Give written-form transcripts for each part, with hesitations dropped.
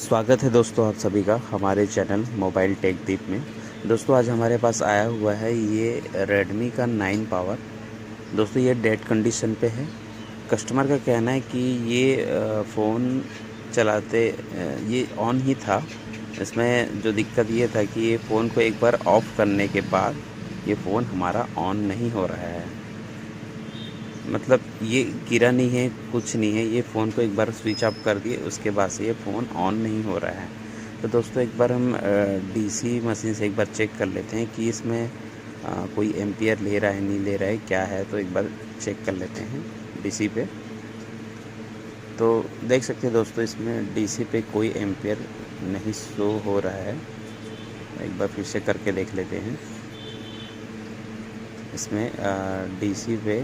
स्वागत है दोस्तों आप सभी का हमारे चैनल मोबाइल टेक दीप में। दोस्तों आज हमारे पास आया हुआ है ये रेडमी का 9 पावर। दोस्तों ये डेड कंडीशन पे है। कस्टमर का कहना है कि ये फ़ोन चलाते ये ऑन ही था। इसमें जो दिक्कत ये था कि ये फ़ोन को एक बार ऑफ़ करने के बाद ये फ़ोन हमारा ऑन नहीं हो रहा है। मतलब ये गिरा नहीं है, कुछ नहीं है, ये फ़ोन को एक बार स्विच ऑफ कर दिए उसके बाद से ये फ़ोन ऑन नहीं हो रहा है। तो दोस्तों एक बार हम डीसी मशीन से एक बार चेक कर लेते हैं कि इसमें कोई एम्पियर ले रहा है नहीं ले रहा है क्या है। तो एक बार चेक कर लेते हैं डीसी पे। तो देख सकते हैं दोस्तों इसमें डीसी पे कोई एम्पियर नहीं शो हो रहा है। एक बार फिर से करके देख लेते हैं। इसमें डीसी पे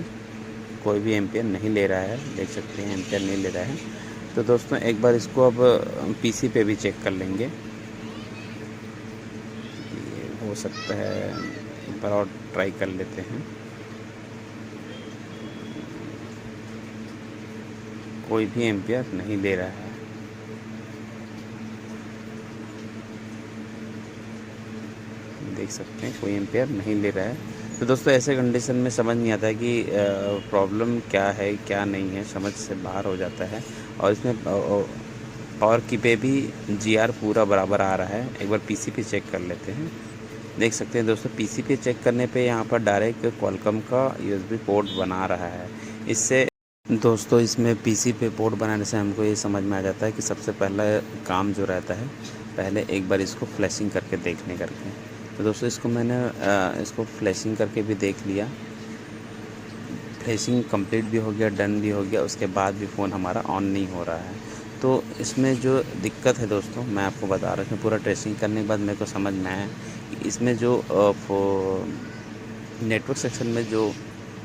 कोई भी एम्पियर नहीं ले रहा है, देख सकते हैं एम्पियर नहीं ले रहा है। तो दोस्तों एक बार इसको अब पीसी पे भी चेक कर लेंगे। ये हो सकता है एक बार और ट्राई कर लेते हैं। कोई भी एम्पियर नहीं ले रहा है। देख सकते हैं कोई एम्पियर नहीं ले रहा है। तो दोस्तों ऐसे कंडीशन में समझ नहीं आता है कि प्रॉब्लम क्या है क्या नहीं है, समझ से बाहर हो जाता है। और इसमें पावर की पे भी जीआर पूरा बराबर आ रहा है। एक बार पीसी पे चेक कर लेते हैं। देख सकते हैं दोस्तों पीसी पे चेक करने पे यहाँ पर डायरेक्ट क्वालकॉम का यूएसबी पोर्ट बना रहा है। इससे दोस्तों इसमें पीसी पे पोर्ट बनाने से हमको ये समझ में आ जाता है कि सबसे पहला काम जो रहता है पहले एक बार इसको फ्लैशिंग करके देखने करके। तो दोस्तों इसको मैंने इसको फ्लैशिंग करके भी देख लिया। फ्लैशिंग कंप्लीट भी हो गया, डन भी हो गया, उसके बाद भी फ़ोन हमारा ऑन नहीं हो रहा है। तो इसमें जो दिक्कत है दोस्तों मैं आपको बता रहा हूँ, पूरा ट्रेसिंग करने के बाद मेरे को समझ में आया कि इसमें जो नेटवर्क सेक्शन में जो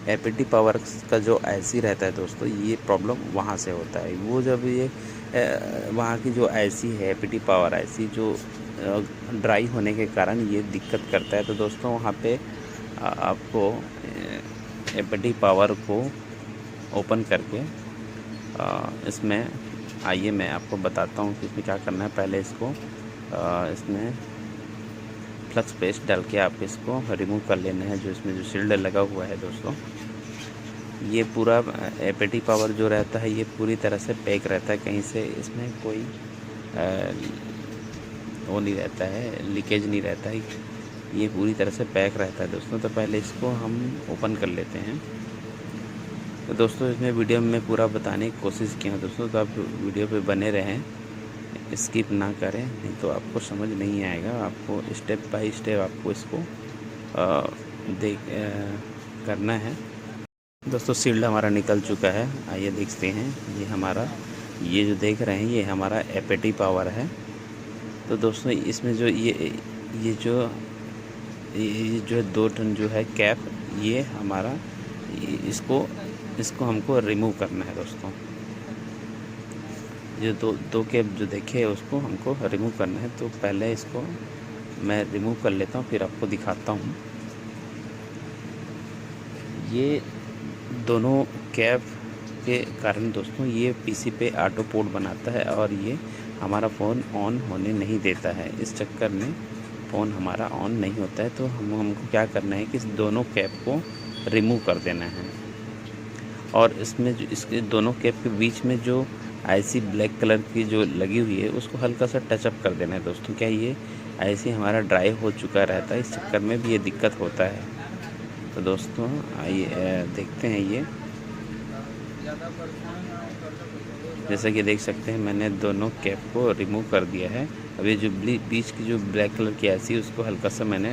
एपीटी पावर का जो आईसी रहता है दोस्तों, ये प्रॉब्लम वहाँ से होता है। वो जब ये वहाँ की जो आईसी है एपीटी पावर आईसी जो ड्राई होने के कारण ये दिक्कत करता है। तो दोस्तों वहाँ पे आपको एपीटी पावर को ओपन करके इसमें आइए मैं आपको बताता हूँ कि इसमें क्या करना है। पहले इसको इसमें फ्लक्स पेस्ट डाल के आप इसको रिमूव कर लेना है। जो इसमें जो शील्ड लगा हुआ है दोस्तों, ये पूरा एपीटी पावर जो रहता है ये पूरी तरह से पैक रहता है, कहीं से इसमें कोई वो नहीं रहता है, लीकेज नहीं रहता है, ये पूरी तरह से पैक रहता है दोस्तों। तो पहले इसको हम ओपन कर लेते हैं। तो दोस्तों इसमें वीडियो में पूरा बताने की कोशिश की है दोस्तों, तो आप वीडियो पे बने रहें, स्किप ना करें, नहीं तो आपको समझ नहीं आएगा। आपको स्टेप बाय स्टेप आपको इसको करना है। दोस्तों शील्ड हमारा निकल चुका है, आइए देखते हैं। ये हमारा ये जो देख रहे हैं ये हमारा एपीटी पावर है। तो दोस्तों इसमें जो ये जो 2 टन जो है कैप, ये हमारा इसको हमको रिमूव करना है दोस्तों। ये दो कैप जो देखे उसको हमको रिमूव करना है। तो पहले इसको मैं रिमूव कर लेता हूँ, फिर आपको दिखाता हूँ। ये दोनों कैप के कारण दोस्तों ये पीसी पे ऑटो पोर्ट बनाता है और ये हमारा फ़ोन ऑन होने नहीं देता है। इस चक्कर में फ़ोन हमारा ऑन नहीं होता है। तो हमको क्या करना है कि इस दोनों कैप को रिमूव कर देना है। और इसमें जो इसके दोनों कैप के बीच में जो आईसी ब्लैक कलर की जो लगी हुई है उसको हल्का सा टचअप कर देना है दोस्तों। क्या ये आईसी हमारा ड्राई हो चुका रहता है, इस चक्कर में भी ये दिक्कत होता है। तो दोस्तों आइए देखते हैं। ये जैसा कि देख सकते हैं मैंने दोनों कैप को रिमूव कर दिया है। अब ये जो बीच की जो ब्लैक कलर की आईसी उसको हल्का सा मैंने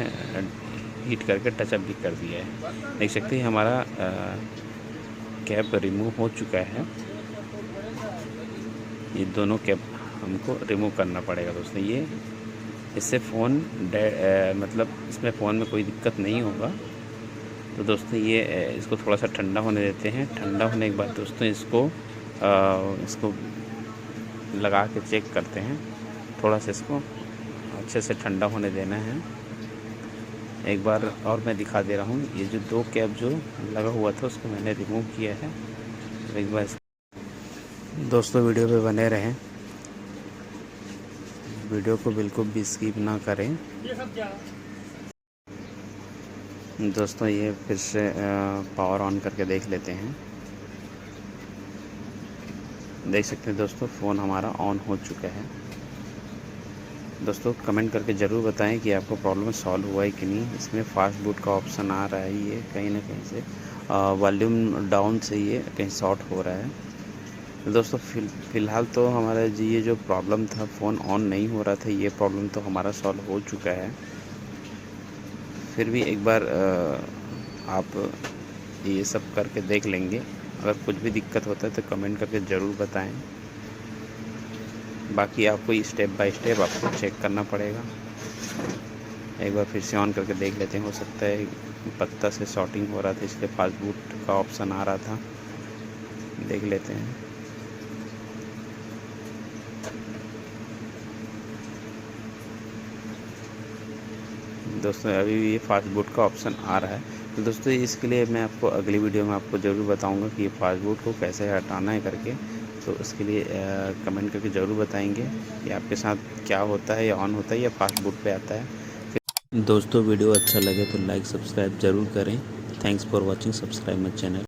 हीट करके टचअप भी कर दिया है। देख सकते हैं हमारा कैप रिमूव हो चुका है। ये दोनों कैप हमको रिमूव करना पड़ेगा दोस्तों। ये इससे फ़ोन मतलब इसमें फ़ोन में कोई दिक्कत नहीं होगा। तो दोस्तों ये इसको थोड़ा सा ठंडा होने देते हैं। ठंडा होने के बाद दोस्तों इसको लगा के चेक करते हैं। थोड़ा सा इसको अच्छे से ठंडा होने देना है। एक बार और मैं दिखा दे रहा हूँ। ये जो 2 कैप जो लगा हुआ था उसको मैंने रिमूव किया है। एक बार दोस्तों वीडियो पे बने रहें। वीडियो को बिल्कुल भी स्किप ना करें। दोस्तों ये फिर से पावर ऑन करके देख लेते हैं। देख सकते हैं दोस्तों फ़ोन हमारा ऑन हो चुका है। दोस्तों कमेंट करके ज़रूर बताएं कि आपको प्रॉब्लम सॉल्व हुआ है कि नहीं। इसमें फास्ट बूट का ऑप्शन आ रहा है, ये कहीं ना कहीं से वॉल्यूम डाउन से ये कहीं शॉर्ट हो रहा है। दोस्तों फ़िलहाल तो हमारा जी ये जो प्रॉब्लम था, फ़ोन ऑन नहीं हो रहा था, ये प्रॉब्लम तो हमारा सॉल्व हो चुका है। फिर भी एक बार आप ये सब करके देख लेंगे। अगर कुछ भी दिक्कत होता है तो कमेंट करके ज़रूर बताएं। बाकी आपको स्टेप बाय स्टेप आपको चेक करना पड़ेगा। एक बार फिर से ऑन करके देख लेते हैं। हो सकता है पत्ता से शॉर्टिंग हो रहा था, इसलिए फास्ट बूट का ऑप्शन आ रहा था। देख लेते हैं। दोस्तों अभी भी ये फास्ट बूट का ऑप्शन आ रहा है। तो दोस्तों इसके लिए मैं आपको अगली वीडियो में आपको ज़रूर बताऊंगा कि ये फास्ट बूट को कैसे हटाना है करके। तो उसके लिए कमेंट करके ज़रूर बताएंगे कि आपके साथ क्या होता है, या ऑन होता है या फास्ट बूट पे आता है। दोस्तों वीडियो अच्छा लगे तो लाइक सब्सक्राइब ज़रूर करें। Thanks for watching. Subscribe my channel.